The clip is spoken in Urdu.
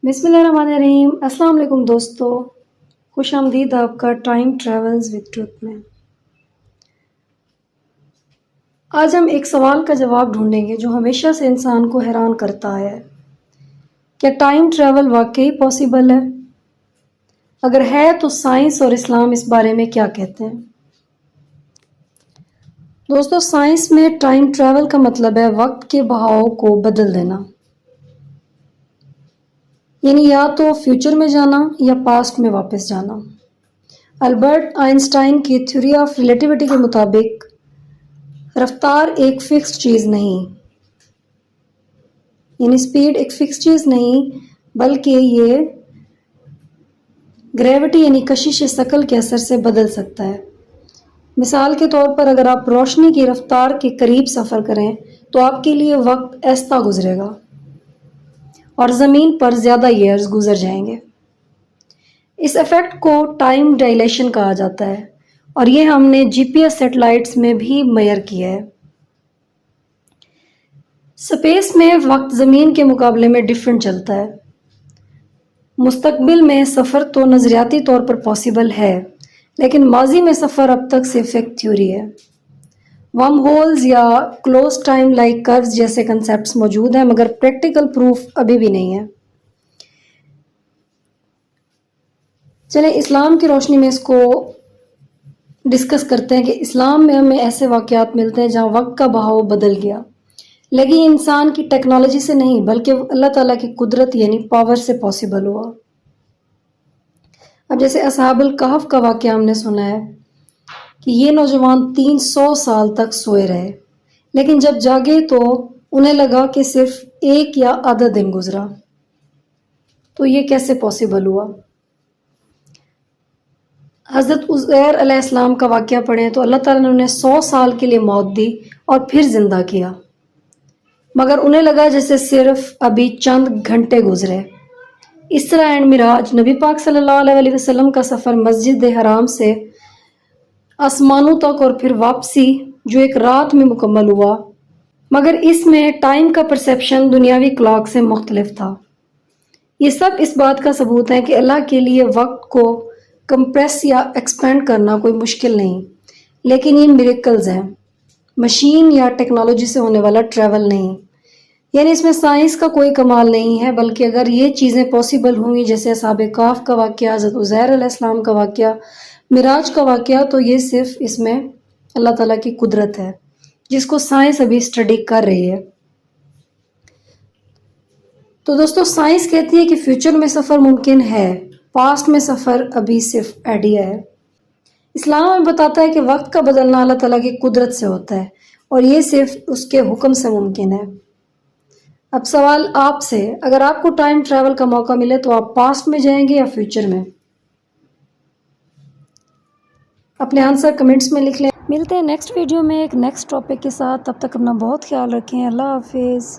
بسم اللہ الرحمن الرحیم۔ السلام علیکم دوستو، خوش آمدید آپ کا ٹائم ٹریولز وتھ ٹروتھ میں۔ آج ہم ایک سوال کا جواب ڈھونڈیں گے جو ہمیشہ سے انسان کو حیران کرتا ہے۔ کیا ٹائم ٹریول واقعی پاسیبل ہے؟ اگر ہے تو سائنس اور اسلام اس بارے میں کیا کہتے ہیں؟ دوستو، سائنس میں ٹائم ٹریول کا مطلب ہے وقت کے بہاؤ کو بدل دینا، یعنی یا تو فیوچر میں جانا یا پاسٹ میں واپس جانا۔ البرٹ آئنسٹائن کی تھیوری آف ریلیٹیوٹی کے مطابق رفتار ایک فکس چیز نہیں، یعنی سپیڈ ایک فکس چیز نہیں، بلکہ یہ گریوٹی یعنی کشش ثقل کے اثر سے بدل سکتا ہے۔ مثال کے طور پر اگر آپ روشنی کی رفتار کے قریب سفر کریں تو آپ کے لیے وقت ایستا گزرے گا اور زمین پر زیادہ ایئرز گزر جائیں گے۔ اس ایفیکٹ کو ٹائم ڈائلیشن کہا جاتا ہے اور یہ ہم نے جی پی ایس سیٹلائٹس میں بھی میئر کیا ہے۔ سپیس میں وقت زمین کے مقابلے میں ڈیفرنٹ چلتا ہے۔ مستقبل میں سفر تو نظریاتی طور پر پاسبل ہے، لیکن ماضی میں سفر اب تک صرف ایک تھیوری ہے۔ ورم ہولز یا کلوز ٹائم لائک کروز جیسے کنسیپٹس موجود ہیں، مگر پریکٹیکل پروف ابھی بھی نہیں ہے۔ چلیں اسلام کی روشنی میں اس کو ڈسکس کرتے ہیں کہ اسلام میں ہمیں ایسے واقعات ملتے ہیں جہاں وقت کا بہاؤ بدل گیا، لیکن یہ انسان کی ٹیکنالوجی سے نہیں بلکہ اللہ تعالیٰ کی قدرت یعنی پاور سے پاسبل ہوا۔ اب جیسے اصحاب الکہف کا واقعہ ہم نے سنا ہے کہ یہ نوجوان 300 سال تک سوئے رہے، لیکن جب جاگے تو انہیں لگا کہ صرف ایک یا آدھا دن گزرا، تو یہ کیسے پاسبل ہوا؟ حضرت عزیر علیہ السلام کا واقعہ پڑھیں تو اللہ تعالیٰ نے انہیں 100 سال کے لیے موت دی اور پھر زندہ کیا، مگر انہیں لگا جیسے صرف ابھی چند گھنٹے گزرے۔ اس طرح اینڈ معراج نبی پاک صلی اللہ علیہ وسلم کا سفر مسجد حرام سے آسمانوں تک اور پھر واپسی جو ایک رات میں مکمل ہوا، مگر اس میں ٹائم کا پرسیپشن دنیاوی کلاک سے مختلف تھا۔ یہ سب اس بات کا ثبوت ہے کہ اللہ کے لیے وقت کو کمپریس یا ایکسپینڈ کرنا کوئی مشکل نہیں، لیکن یہ میریکلز ہیں، مشین یا ٹیکنالوجی سے ہونے والا ٹریول نہیں۔ یعنی اس میں سائنس کا کوئی کمال نہیں ہے، بلکہ اگر یہ چیزیں پاسبل ہوئیں جیسے اصحاب کہف کا واقعہ، حضرت عزیر علیہ السلام کا واقعہ، معراج کا واقعہ، تو یہ صرف اس میں اللہ تعالیٰ کی قدرت ہے جس کو سائنس ابھی اسٹڈی کر رہی ہے۔ تو دوستو، سائنس کہتی ہے کہ فیوچر میں سفر ممکن ہے، پاسٹ میں سفر ابھی صرف آئیڈیا ہے۔ اسلام ہمیں بتاتا ہے کہ وقت کا بدلنا اللہ تعالیٰ کی قدرت سے ہوتا ہے اور یہ صرف اس کے حکم سے ممکن ہے۔ اب سوال آپ سے، اگر آپ کو ٹائم ٹریول کا موقع ملے تو آپ پاسٹ میں جائیں گے یا فیوچر میں؟ اپنے آنسر کمنٹس میں لکھ لیں۔ ملتے ہیں نیکسٹ ویڈیو میں ایک نیکسٹ ٹاپک کے ساتھ، تب تک اپنا بہت خیال رکھیں۔ اللہ حافظ۔